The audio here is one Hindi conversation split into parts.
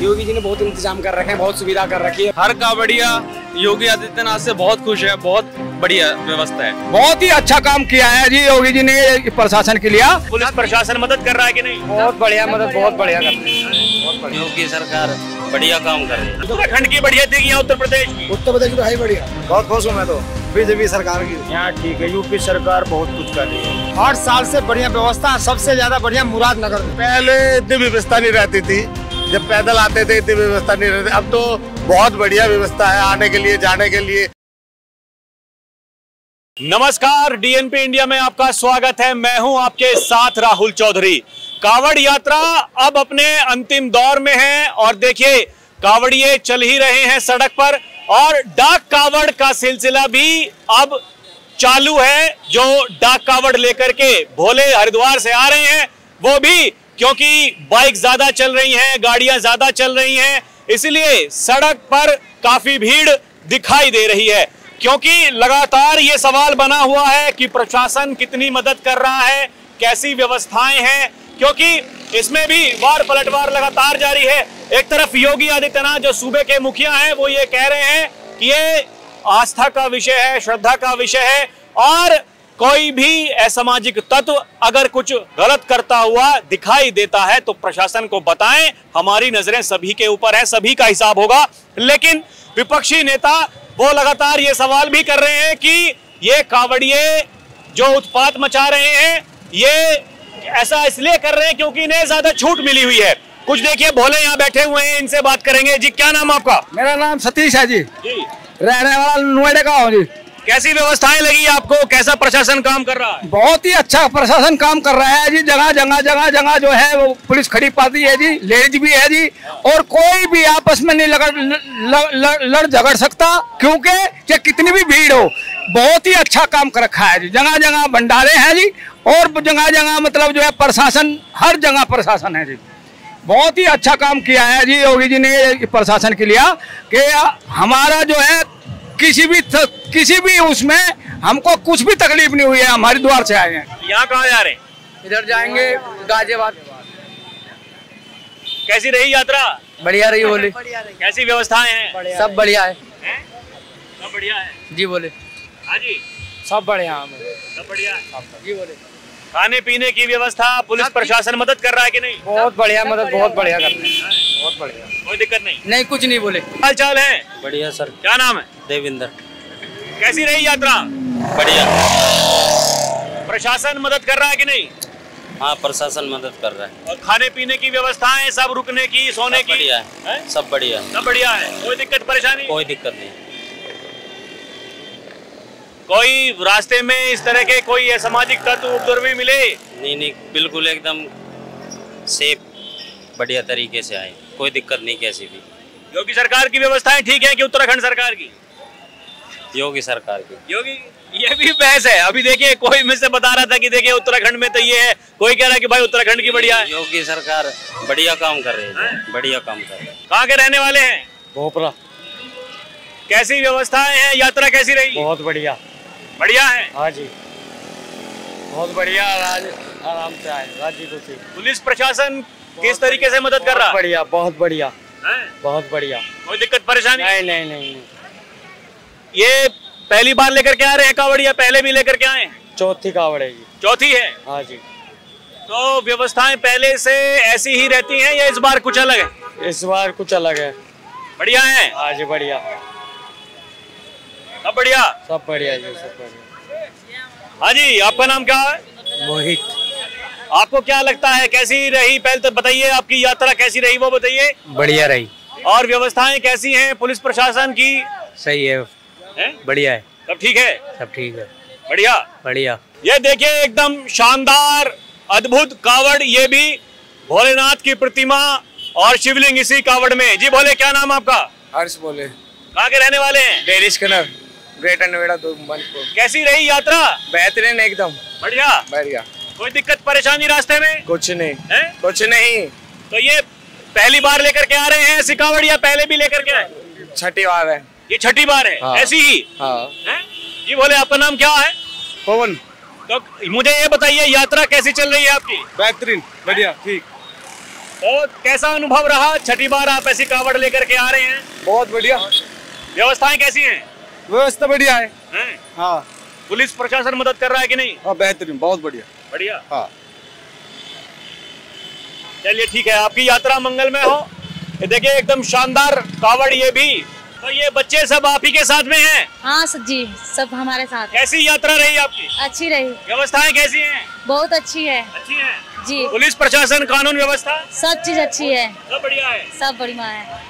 योगी जी ने बहुत इंतजाम कर रखे हैं, बहुत सुविधा कर रखी है। हर कावड़िया योगी आदित्यनाथ से बहुत खुश है, बहुत बढ़िया व्यवस्था है। बहुत ही अच्छा काम किया है जी योगी जी ने प्रशासन के लिए। पुलिस प्रशासन मदद कर रहा है कि नहीं? बहुत बढ़िया मदद, बहुत बढ़िया कर रही है। योगी सरकार बढ़िया काम कर रही है। उत्तराखंड की बढ़िया थी या उत्तर प्रदेश की? उत्तर प्रदेश तो है बढ़िया, बहुत खुश हूँ मैं तो बीजेपी सरकार की। यहाँ ठीक है, यूपी सरकार बहुत कुछ कर रही है। 8 साल से बढ़िया व्यवस्था, सबसे ज्यादा बढ़िया मुरादनगर में। पहले इतनी व्यवस्था नहीं रहती थी, जब पैदल आते थे इतनी व्यवस्था नहीं रहती। अब तो बहुत बढ़िया व्यवस्था है आने के लिए, जाने के लिए। नमस्कार, डीएनपी इंडिया में आपका स्वागत है। मैं हूं आपके साथ राहुल चौधरी। कावड़ यात्रा अब अपने अंतिम दौर में है और देखिए कावड़िए चल ही रहे हैं सड़क पर और डाक कावड़ का सिलसिला भी अब चालू है। जो डाक कावड़ लेकर के भोले हरिद्वार से आ रहे हैं वो भी क्योंकि बाइक ज्यादा चल रही हैं, गाड़ियां ज्यादा चल रही हैं, इसलिए सड़क पर काफी भीड़ दिखाई दे रही है। क्योंकि लगातार ये सवाल बना हुआ है कि प्रशासन कितनी मदद कर रहा है, कैसी व्यवस्थाएं हैं, क्योंकि इसमें भी वार पलटवार लगातार जारी है। एक तरफ योगी आदित्यनाथ जो सूबे के मुखिया हैं वो ये कह रहे हैं कि ये आस्था का विषय है, श्रद्धा का विषय है और कोई भी असामाजिक तत्व अगर कुछ गलत करता हुआ दिखाई देता है तो प्रशासन को बताएं। हमारी नजरें सभी के ऊपर है, सभी का हिसाब होगा। लेकिन विपक्षी नेता वो लगातार ये सवाल भी कर रहे हैं कि ये कावड़िए जो उत्पात मचा रहे हैं ये ऐसा इसलिए कर रहे हैं क्योंकि इन्हें ज्यादा छूट मिली हुई है। कुछ देखिए भोले यहाँ बैठे हुए हैं, इनसे बात करेंगे। जी क्या नाम आपका? मेरा नाम सतीश है जी, रहने वाला नोएडा का हूँ जी। कैसी व्यवस्थाएं लगी आपको, कैसा प्रशासन काम कर रहा है? बहुत ही अच्छा प्रशासन काम कर रहा है जी। जगह जगह जो है वो पुलिस खड़ी पाती है जी, लेडीज भी है जी, और कोई भी आपस में नहीं लड़ झगड़ सकता क्योंकि चाहे कितनी भी भीड़ हो। बहुत ही अच्छा काम कर रखा है जी। जगह जगह भंडारे हैं जी और जगह जगह मतलब जो है प्रशासन, हर जगह प्रशासन है जी। बहुत ही अच्छा काम किया है जी योगी जी ने प्रशासन के लिए कि हमारा जो है किसी भी उसमें हमको कुछ भी तकलीफ नहीं हुई है। हम हरिद्वार से आए हैं। यहाँ कहाँ जा रहे हैं? इधर जाएंगे गाजियाबाद। कैसी रही यात्रा? बढ़िया रही बोले। कैसी व्यवस्थाएं हैं? सब बढ़िया है। सब बढ़िया है जी बोले। हाँ जी, सब बढ़िया है। सब बढ़िया है जी बोले। खाने पीने की व्यवस्था पुलिस प्रशासन मदद कर रहा है कि नहीं? बहुत बढ़िया मदद, बहुत बढ़िया कर रहे हैं। बहुत बढ़िया, कोई दिक्कत नहीं? नहीं कुछ नहीं बोले। हाल चाल है? बढ़िया सर। क्या नाम है? देविंदर। कैसी रही यात्रा? बढ़िया। प्रशासन मदद कर रहा है कि नहीं? हाँ, प्रशासन मदद कर रहा है। और खाने पीने की व्यवस्थाएं, सब रुकने की, सोने की? बढ़िया है, सब बढ़िया। सब बढ़िया है, कोई दिक्कत परेशानी? कोई दिक्कत नहीं। कोई रास्ते में इस तरह के कोई असामाजिक तत्व उपद्रवी मिले? नहीं, बिल्कुल एकदम सेफ, बढ़िया तरीके से आए, कोई दिक्कत नहीं कैसी भी। योगी सरकार की व्यवस्थाएं ठीक है कि उत्तराखंड सरकार की? योगी सरकार की। योगी, ये भी बहस है। अभी देखिए कोई मुझसे बता रहा था कि देखिए उत्तराखंड में तो ये है, कोई कह रहा है कि भाई उत्तराखंड की बढ़िया है। योगी सरकार बढ़िया काम कर रही है, बढ़िया काम कर रही है। कहाँ के रहने वाले हैं? भोपरा। कैसी व्यवस्थाएं हैं, यात्रा कैसी रही? बहुत बढ़िया। बढ़िया है? हाँ जी, बहुत बढ़िया। आराम से आए, राजी को थी। पुलिस प्रशासन किस तरीके से मदद कर रहा है? बढ़िया, बहुत बढ़िया, बहुत बढ़िया। कोई दिक्कत परेशानी? नहीं। ये पहली बार लेकर के आ रहे हैं कावड़ या पहले भी लेकर के आए? चौथी कावड़ है ये। चौथी है? हाँ जी। तो व्यवस्थाएं पहले से ऐसी ही रहती हैं या इस बार कुछ अलग है? इस बार कुछ अलग है। बढ़िया है? हाँ जी, बढ़िया। सब बढ़िया? सब बढ़िया जी, सब बढ़िया। हाँ जी, आपका नाम क्या है? मोहित। आपको क्या लगता है कैसी रही, पहले तो बताइए आपकी यात्रा कैसी रही वो बताइए। बढ़िया रही। और व्यवस्थाएं कैसी हैं पुलिस प्रशासन की? सही है, बढ़िया है। सब ठीक है? सब ठीक है, बढ़िया बढ़िया। ये देखिए एकदम शानदार अद्भुत कावड़, ये भी भोलेनाथ की प्रतिमा और शिवलिंग इसी कावड़ में। जी बोले, क्या नाम आपका? हर्ष बोले। कहाँ के रहने वाले हैं? डेरिश कनर, ग्रेटर नोएडा। कैसी रही यात्रा? बेहतरीन, एकदम बढ़िया। बढ़िया। कोई दिक्कत परेशानी रास्ते में? कुछ नहीं है? कुछ नहीं। तो ये पहली बार लेकर के आ रहे हैं ऐसी कावड़ या पहले भी लेकर के आए? छठी बार है। ये छठी बार है? हाँ। ऐसी ही? हाँ। है? जी बोले, आपका नाम क्या है? पवन। तो मुझे ये बताइए यात्रा कैसी चल रही है आपकी? बेहतरीन, बढ़िया, ठीक। तो कैसा अनुभव रहा? छठी बार आप ऐसी कावड़ लेकर के आ रहे हैं। बहुत बढ़िया। व्यवस्थाएं कैसी हैं? व्यवस्था बढ़िया है। हाँ। पुलिस प्रशासन मदद कर रहा है कि नहीं? हाँ, बेहतरीन, बहुत बढ़िया। बढ़िया। हाँ। चलिए ठीक है, आपकी यात्रा मंगलमय हो। ये देखिए एकदम शानदार कावड़ ये भी। तो ये बच्चे सब आप ही के साथ में हैं? हाँ जी, सब हमारे साथ। कैसी यात्रा रही आपकी? अच्छी रही। व्यवस्थाएं कैसी हैं? बहुत अच्छी है। अच्छी है जी। पुलिस प्रशासन, कानून व्यवस्था सब चीज अच्छी है। सब बढ़िया है। सब बढ़िया है।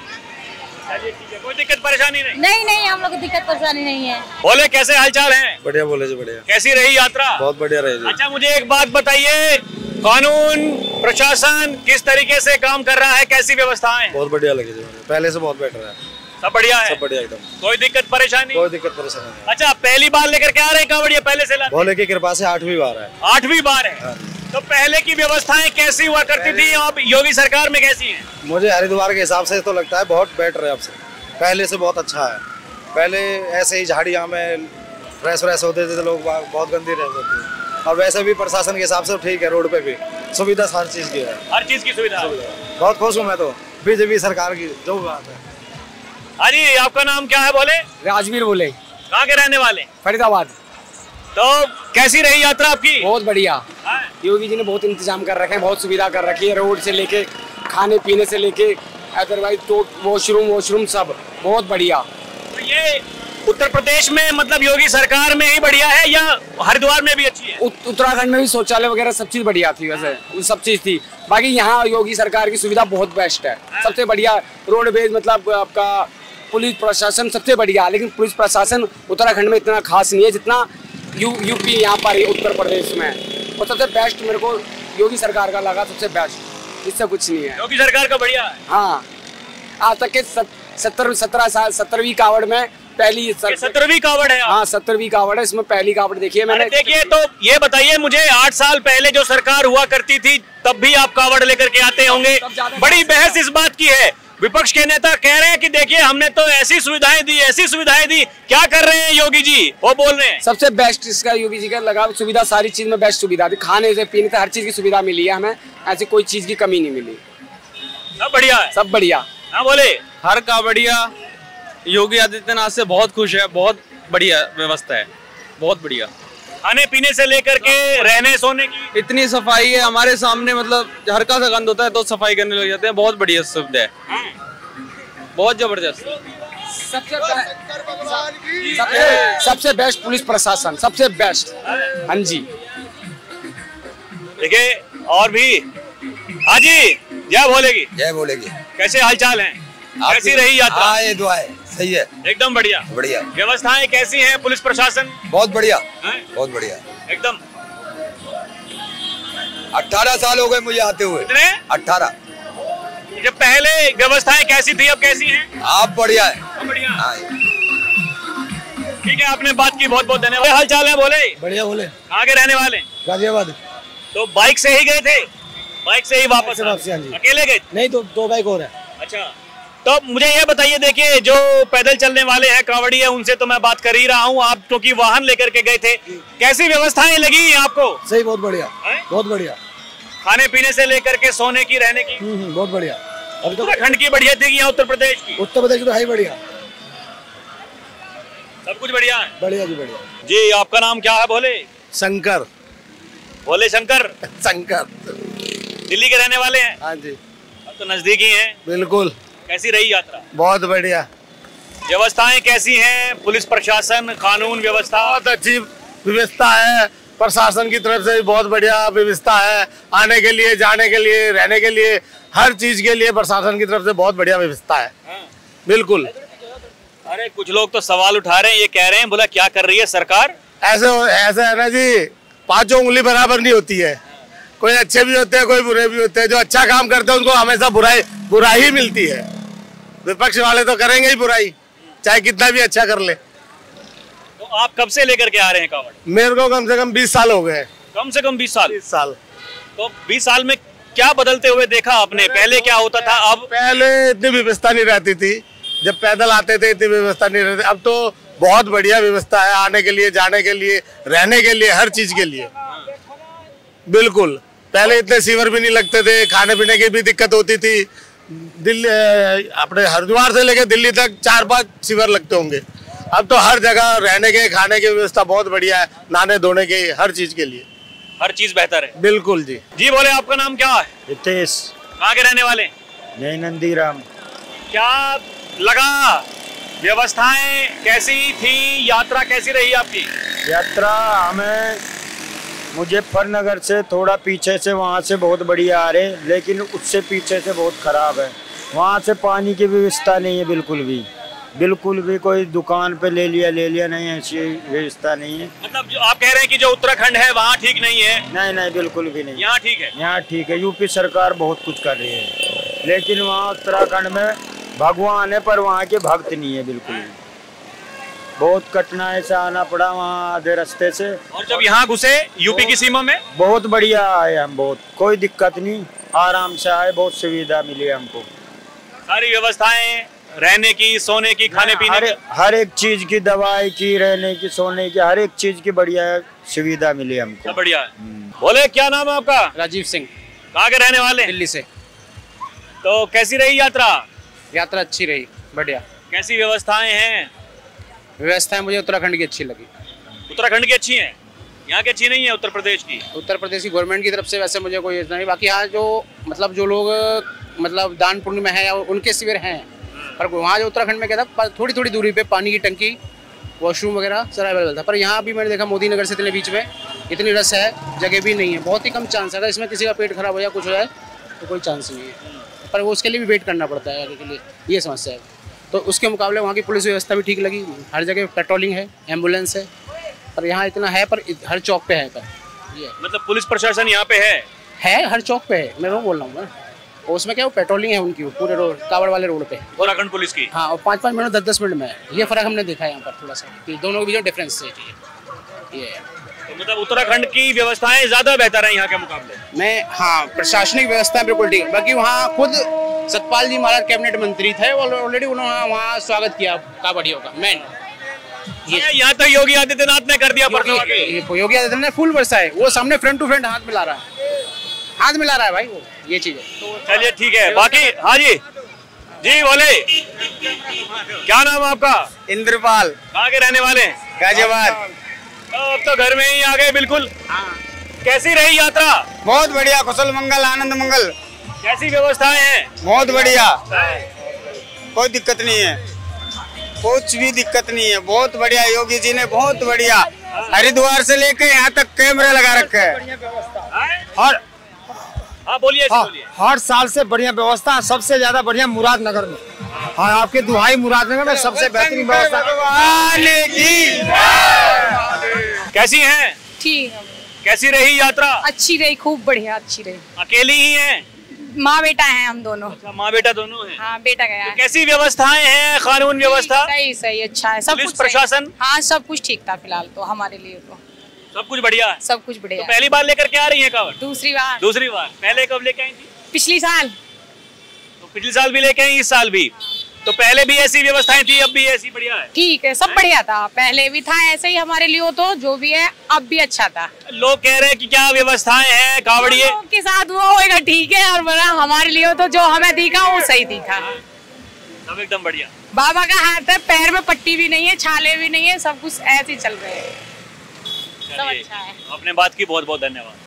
चलिए ठीक है, कोई दिक्कत परेशानी नहीं? नहीं नहीं, हम लोग को दिक्कत परेशानी नहीं है। बोले कैसे हालचाल है? बढ़िया बोले जी, बढ़िया। कैसी रही यात्रा? बहुत बढ़िया रही जी। अच्छा, मुझे एक बात बताइए, कानून प्रशासन किस तरीके से काम कर रहा है? कैसी व्यवस्थाएं? बहुत बढ़िया लगी जी, पहले से बहुत बेटर है। सब बढ़िया है? सब बढ़िया एकदम। कोई दिक्कत परेशानी? कोई दिक्कत परेशानी नहीं। अच्छा, पहली बार लेकर के आ रहे हैं कावड़? पहले से भोले की कृपा से 8वीं बार है। 8वीं बार है। तो पहले की व्यवस्थाएं कैसी हुआ करती थी, अब योगी सरकार में कैसी है? मुझे हरिद्वार के हिसाब से तो लगता है बहुत बेटर है अब से, पहले से बहुत अच्छा है। पहले ऐसे ही झाड़ियाँ में फ्रेश होते थे लोग, बहुत गंदी रहती थी। और वैसे भी प्रशासन के हिसाब से ठीक है, रोड पे भी सुविधा हर चीज की है। हर चीज की सुविधा। बहुत खुश हूँ मैं तो बीजेपी सरकार की जो बात है। हाँ जी, आपका नाम क्या है? बोले। राजवीर बोले। कहाँ के रहने वाले? फरीदाबाद। तो कैसी रही यात्रा आपकी? बहुत बढ़िया। योगी जी ने बहुत इंतजाम कर रखे हैं, बहुत सुविधा कर रखी है, रोड से लेके खाने पीने से लेके अदरवाइज तो वॉशरूम सब बहुत बढ़िया। तो ये उत्तर प्रदेश में मतलब योगी सरकार में ही बढ़िया है या हरिद्वार में भी अच्छी है? उत्तराखंड में भी शौचालय वगैरह सब चीज बढ़िया थी, वैसे सब चीज थी। बाकी यहाँ योगी सरकार की सुविधा बहुत बेस्ट है, सबसे बढ़िया। रोडवेज मतलब आपका पुलिस प्रशासन सबसे बढ़िया, लेकिन पुलिस प्रशासन उत्तराखंड में इतना खास नहीं है जितना यूपी यहाँ पर उत्तर प्रदेश में। और सबसे बेस्ट मेरे को योगी सरकार का लगा, सबसे बेस्ट, इससे कुछ नहीं है। योगी सरकार का बढ़िया है। हाँ, आज तक के 17वीं कावड़ में पहली 17वीं कावड़ है। हाँ, 17वीं कावड़ है, इसमें पहली कावड़ देखी है मैंने। देखिए, तो ये बताइए मुझे, 8 साल पहले जो सरकार हुआ करती थी तब भी आप कावड़ लेकर के आते होंगे। बड़ी बहस इस बात की है, विपक्ष के नेता कह रहे हैं कि देखिए हमने तो ऐसी सुविधाएं दी। क्या कर रहे हैं योगी जी? वो बोल रहे हैं सबसे बेस्ट इसका योगी जी का लगा, सुविधा सारी चीज में बेस्ट सुविधा थी, खाने से पीने से हर चीज की सुविधा मिली है हमें, ऐसी कोई चीज की कमी नहीं मिली। सब बढ़िया है। सब बढ़िया। हाँ बोले। हर कावड़िया योगी आदित्यनाथ से बहुत खुश है, बहुत बढ़िया व्यवस्था है, बहुत बढ़िया। खाने पीने से लेकर के रहने सोने की इतनी सफाई है हमारे सामने, मतलब हल्का सा गंद होता है तो सफाई करने लग जाते हैं। बहुत बढ़िया सुविधा है, बहुत जबरदस्त। सबसे बेस्ट पुलिस प्रशासन, सबसे बेस्ट। हाँ जी। देखिए और भी। हाँ जी, जय भोलेगी। जय बोलेगी। कैसे हालचाल हैं? कैसी रही यात्रा? हाँ, ये दुआ है, सही है, एकदम बढ़िया। बढ़िया। व्यवस्थाएं कैसी हैं? पुलिस प्रशासन बहुत बढ़िया, हैं? बहुत बढ़िया एकदम। 18 साल हो गए मुझे आते हुए। कितने? 18। जब पहले व्यवस्थाएं कैसी थी, अब कैसी हैं? आप बढ़िया है। अब बढ़िया। हाँ। ठीक है, आपने बात की, बहुत बहुत धन्यवाद। हाल चाल है? बोले। बढ़िया बोले। कहाँ के रहने वाले? गाजियाबाद। तो बाइक से ही गए थे? बाइक से ही वापस? अकेले गए? नहीं, तो 2 बाइक और है। अच्छा, तो मुझे ये बताइए, देखिए जो पैदल चलने वाले हैं कावड़ी है, उनसे तो मैं बात कर ही रहा हूँ, आप क्योंकि वाहन लेकर के गए थे, कैसी व्यवस्थाएं लगी आपको? सही, बहुत बढ़िया, बहुत बढ़िया। खाने पीने से लेकर के सोने की, रहने की? बहुत बढ़िया। अभी तो उत्तराखंड की बढ़िया थी या उत्तर प्रदेश की? उत्तर प्रदेश की तो है बढ़िया, सब कुछ बढ़िया है। बढ़िया जी, बढ़िया जी। आपका नाम क्या है? बोले। शंकर। भोले शंकर। दिल्ली के रहने वाले हैं? हाँ जी। अब तो नजदीकी हैं। बिल्कुल। कैसी रही यात्रा? बहुत बढ़िया। व्यवस्थाएं कैसी हैं? पुलिस प्रशासन, कानून व्यवस्था? बहुत अच्छी व्यवस्था है, प्रशासन की तरफ से बहुत बढ़िया व्यवस्था है, आने के लिए, जाने के लिए, रहने के लिए, हर चीज के लिए प्रशासन की तरफ से बहुत बढ़िया व्यवस्था है। बिल्कुल। अरे कुछ लोग तो सवाल उठा रहे हैं, ये कह रहे हैं बोला क्या कर रही है सरकार? ऐसे है ना जी, 5 उंगली बराबर नहीं होती है, कोई अच्छे भी होते हैं, कोई बुरे भी होते हैं। जो अच्छा काम करते हैं उनको हमेशा बुराई ही मिलती है। विपक्ष वाले तो करेंगे ही बुराई, चाहे कितना भी अच्छा कर ले। तो आप कब से लेकर के आ रहे हैं कावड़? मेरे को कम से कम 20 साल हो गए। कम से कम 20 साल? 20 साल। तो 20 साल में क्या बदलते हुए देखा आपने? पहले क्या होता था, अब? पहले इतनी व्यवस्था नहीं रहती थी, जब पैदल आते थे इतनी व्यवस्था नहीं रहती। अब तो बहुत बढ़िया व्यवस्था है, आने के लिए, जाने के लिए, रहने के लिए, हर चीज के लिए। बिल्कुल। पहले इतने सीवर भी नहीं लगते थे, खाने पीने की भी दिक्कत होती थी। दिल्ली अपने हरिद्वार से लेकर दिल्ली तक 4-5 सीवर लगते होंगे। अब तो हर जगह रहने के खाने की व्यवस्था बहुत बढ़िया है, नहाने धोने की हर चीज के लिए हर चीज बेहतर है। बिल्कुल जी। जी बोले, आपका नाम क्या है? रितेश। कहाँ के रहने वाले? जय नंदीराम। क्या लगा, व्यवस्थाएं कैसी थी, यात्रा कैसी रही आपकी? यात्रा हमें मुजफ्फरनगर से थोड़ा पीछे से वहाँ से बहुत बढ़िया आ रहे, लेकिन उससे पीछे से बहुत खराब है। वहाँ से पानी की व्यवस्था नहीं है, बिल्कुल भी कोई दुकान पे ले लिया नहीं, ऐसी व्यवस्था नहीं है। मतलब जो आप कह रहे हैं कि जो उत्तराखंड है वहाँ ठीक नहीं है? नहीं, बिल्कुल भी नहीं। यहाँ ठीक है? यहाँ ठीक है। यूपी सरकार बहुत कुछ कर रही है, लेकिन वहाँ उत्तराखंड में भगवान है पर वहाँ के भक्त नहीं है बिल्कुल भी। बहुत कठिनाई से आना पड़ा वहाँ आधे रास्ते से। और जब यहाँ घुसे यूपी की सीमा में? बहुत बढ़िया आए हम, बहुत कोई दिक्कत नहीं, आराम से आए, बहुत सुविधा मिली हमको। सारी व्यवस्थाएं, रहने की, सोने की, खाने पीने की, हर एक चीज की, दवाई की, रहने की, सोने की, हर एक चीज की बढ़िया सुविधा मिली हमको। बढ़िया है। बोले, क्या नाम है आपका? राजीव सिंह। कहाँ के रहने वाले? दिल्ली से। तो कैसी रही यात्रा? यात्रा अच्छी रही, बढ़िया। कैसी व्यवस्थाएं हैं? व्यवस्थाएं मुझे उत्तराखंड की अच्छी लगी। उत्तराखंड की अच्छी हैं? यहाँ की अच्छी नहीं है? उत्तर प्रदेश की? उत्तर प्रदेश की गवर्नमेंट की तरफ से वैसे मुझे कोई नहीं, बाकी यहाँ जो मतलब जो लोग मतलब दान पुण्य में है उनके शिविर हैं, पर वहाँ जो उत्तराखंड में क्या था, थोड़ी दूरी पे पानी की टंकी, वॉशरूम वगैरह सारा अवेलेबल था। पर यहाँ भी मैंने देखा मोदी नगर से इतने बीच में इतनी रस है, जगह भी नहीं है, बहुत ही कम चांस है। अगर इसमें किसी का पेट खराब हो जाए, कुछ हो जाए तो कोई चांस नहीं है, पर वो उसके लिए भी वेट करना पड़ता है आगे के लिए, ये समस्या है। तो उसके मुकाबले वहाँ की पुलिस व्यवस्था भी ठीक लगी, हर जगह पेट्रोलिंग है, एम्बुलेंस है, पर यहाँ इतना है पर हर चौक पे है। पर ये मतलब पुलिस प्रशासन यहाँ पे है हर चौक पे है, मैं वो बोल रहा हूँ ना। और उसमें क्या वो पेट्रोलिंग है उनकी, पूरे रोड, कावड़ वाले रोड पे उत्तराखंड पुलिस की। हाँ, और 5-5 मिनट 10-10 मिनट में है। ये फर्क हमने देखा है यहाँ पर थोड़ा सा, कि दोनों के बीच में डिफरेंस है ये है। तो मतलब उत्तराखंड की व्यवस्थाएं ज्यादा बेहतर है यहाँ के मुकाबले में? हाँ, प्रशासनिक व्यवस्था बिल्कुल ठीक है। बाकी वहाँ खुद सतपाल जी महाराज कैबिनेट मंत्री थे, ऑलरेडी उन्होंने वहाँ स्वागत किया कावड़ियों का। मेन यहाँ तो योगी आदित्यनाथ ने कर दिया। योगी आदित्यनाथ फुल बरसाए, वो सामने फ्रंट टू फ्रंट हाथ मिला रहा है भाई, वो ये चीज है। चलिए ठीक है। बाकी हाँ जी बोले, क्या नाम आपका? इंद्रपाल। कहाँ के रहने वाले? गाजियाबाद। अब तो घर में ही आ गए बिल्कुल। कैसी रही यात्रा? बहुत बढ़िया, कुशल मंगल, आनंद मंगल। कैसी व्यवस्थाएं हैं? बहुत बढ़िया, कोई दिक्कत नहीं है, कुछ भी दिक्कत नहीं है, बहुत बढ़िया। योगी जी ने बहुत बढ़िया हरिद्वार से लेकर यहाँ तक कैमरे लगा रखे हैं। और हाँ बोलिए। हर साल से बढ़िया व्यवस्था, सबसे ज्यादा बढ़िया मुरादनगर में। हाँ, आपके दुहाई मुरादनगर में सबसे बेहतरीन व्यवस्था। कैसी है? ठीक। कैसी रही यात्रा? अच्छी रही, खूब बढ़िया, अच्छी रही। अकेली ही हैं? माँ बेटा हैं हम दोनों। अच्छा, माँ बेटा दोनों हैं? हाँ, बेटा गया है। तो कैसी व्यवस्थाएं हैं, कानून व्यवस्था? सही अच्छा है, सब कुछ प्रशासन? हाँ, सब कुछ ठीक था फिलहाल तो हमारे लिए तो सब कुछ बढ़िया है। सब कुछ बढ़िया। तो पहली बार लेकर के आ रही है कावड़? दूसरी बार। पहले कब लेके आई थी? पिछली साल। तो पिछले साल भी लेके आई, इस साल भी? तो पहले भी ऐसी व्यवस्थाएं थी, अब भी ऐसी बढ़िया है? ठीक है, सब बढ़िया था, पहले भी था ऐसे ही हमारे लिए, तो जो भी है अब भी अच्छा था। लोग कह रहे हैं कि क्या व्यवस्थाएं हैं कावड़िए के साथ, वो होगा ठीक है, और हमारे लिए तो जो हमें दिखा वो सही दिखा, सब एकदम बढ़िया। बाबा का हाथ है, पैर में पट्टी भी नहीं है, छाले भी नहीं है, सब कुछ ऐसे ही चल रहे हैं, सब अच्छा है। अपने बात की बहुत बहुत धन्यवाद।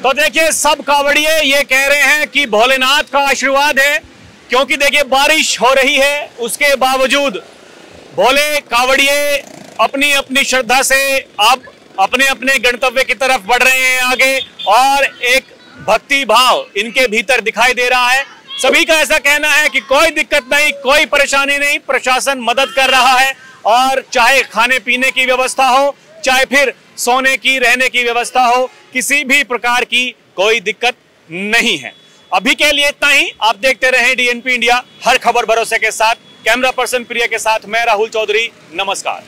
तो देखिए सब कांवड़िए ये कह रहे हैं कि भोलेनाथ का आशीर्वाद है, क्योंकि देखिए बारिश हो रही है, उसके बावजूद भोले कांवड़िए अपनी अपनी श्रद्धा से अब अपने अपने गंतव्य की तरफ बढ़ रहे हैं आगे, और एक भक्ति भाव इनके भीतर दिखाई दे रहा है। सभी का ऐसा कहना है कि कोई दिक्कत नहीं, कोई परेशानी नहीं, प्रशासन मदद कर रहा है, और चाहे खाने पीने की व्यवस्था हो, चाहे फिर सोने की रहने की व्यवस्था हो, किसी भी प्रकार की कोई दिक्कत नहीं है। अभी के लिए इतना ही। आप देखते रहें डीएनपी इंडिया, हर खबर भरोसे के साथ। कैमरा पर्सन प्रिया के साथ मैं राहुल चौधरी, नमस्कार।